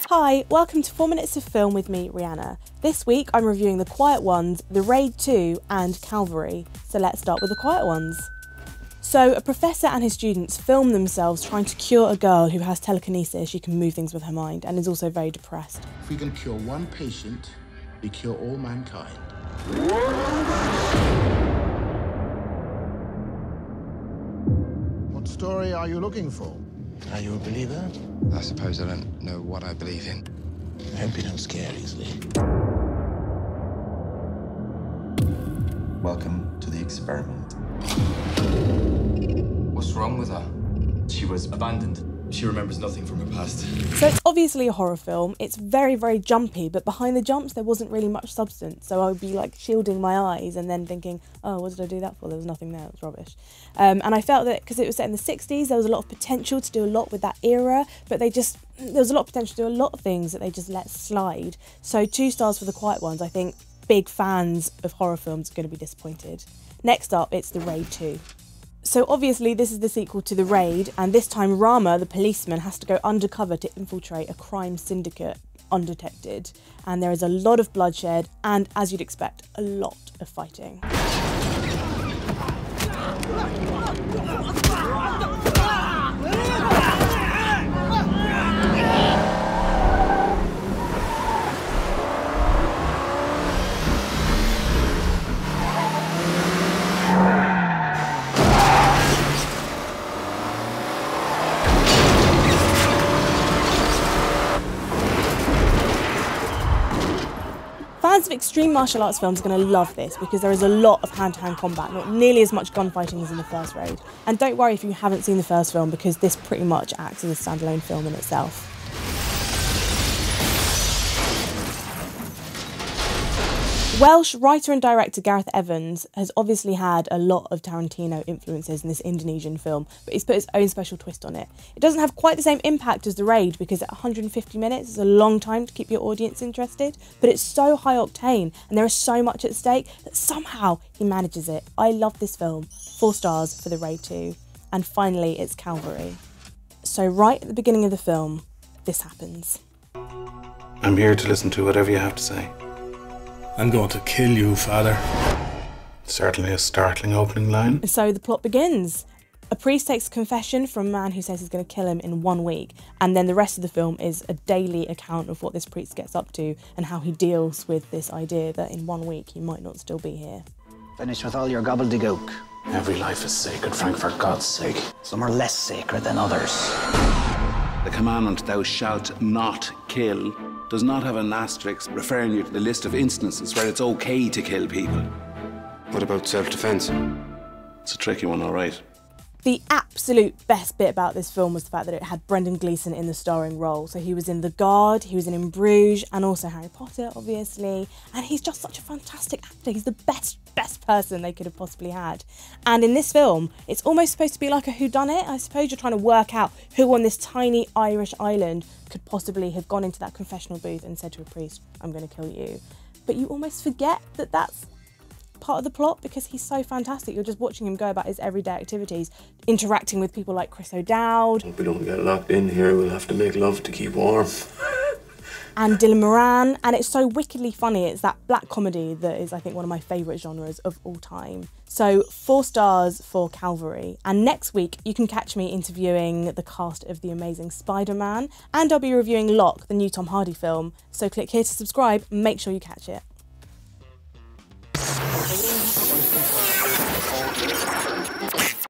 Hi, welcome to 4 Minutes of Film with me, Rhianna. This week I'm reviewing The Quiet Ones, The Raid 2 and Calvary. So let's start with The Quiet Ones. So a professor and his students film themselves trying to cure a girl who has telekinesis. She can move things with her mind and is also very depressed. If we can cure one patient, we cure all mankind. What story are you looking for? Are you a believer? I suppose I don't know what I believe in. I hope you don't scare easily. Welcome to the experiment. What's wrong with her? She was abandoned. She remembers nothing from her past. So it's obviously a horror film. It's very, very jumpy, but behind the jumps there wasn't really much substance. So I would be like shielding my eyes and then thinking, oh, what did I do that for? There was nothing there, it was rubbish. And I felt that because it was set in the 60s, there was a lot of potential to do a lot with that era, but there was a lot of potential to do a lot of things that they just let slide. So 2 stars for The Quiet Ones. I think big fans of horror films are going to be disappointed. Next up, it's The Raid 2. So obviously this is the sequel to The Raid, and this time Rama, the policeman, has to go undercover to infiltrate a crime syndicate undetected. And there is a lot of bloodshed and, as you'd expect, a lot of fighting. Fans of extreme martial arts films are going to love this because there is a lot of hand-to-hand combat, not nearly as much gunfighting as in the first Raid. And don't worry if you haven't seen the first film, because this pretty much acts as a standalone film in itself. Welsh writer and director Gareth Evans has obviously had a lot of Tarantino influences in this Indonesian film, but he's put his own special twist on it. It doesn't have quite the same impact as The Raid because at 150 minutes is a long time to keep your audience interested, but it's so high octane and there is so much at stake that somehow he manages it. I love this film. 4 stars for The Raid 2. And finally, it's Calvary. So right at the beginning of the film, this happens. I'm here to listen to whatever you have to say. I'm going to kill you, Father. Certainly a startling opening line. And so the plot begins. A priest takes a confession from a man who says he's going to kill him in 1 week, and then the rest of the film is a daily account of what this priest gets up to and how he deals with this idea that in 1 week he might not still be here. Finish with all your gobbledygook. Every life is sacred, Frank, for God's sake. Some are less sacred than others. The commandment, thou shalt not kill, does not have an asterisk referring you to the list of instances where it's okay to kill people. What about self-defense? It's a tricky one, all right. The absolute best bit about this film was the fact that it had Brendan Gleeson in the starring role. So he was in The Guard, he was in Bruges, and also Harry Potter, obviously. And he's just such a fantastic actor. He's the best person they could have possibly had. And in this film, it's almost supposed to be like a whodunit. I suppose you're trying to work out who on this tiny Irish island could possibly have gone into that confessional booth and said to a priest, I'm going to kill you. But you almost forget that that's part of the plot because he's so fantastic. You're just watching him go about his everyday activities, interacting with people like Chris O'Dowd. Hope we don't get locked in here. We'll have to make love to keep warm. And Dylan Moran, and it's so wickedly funny. It's that black comedy that is, I think, one of my favourite genres of all time. So 4 stars for Calvary. And next week, you can catch me interviewing the cast of The Amazing Spider-Man, and I'll be reviewing Locke, the new Tom Hardy film. So click here to subscribe and make sure you catch it.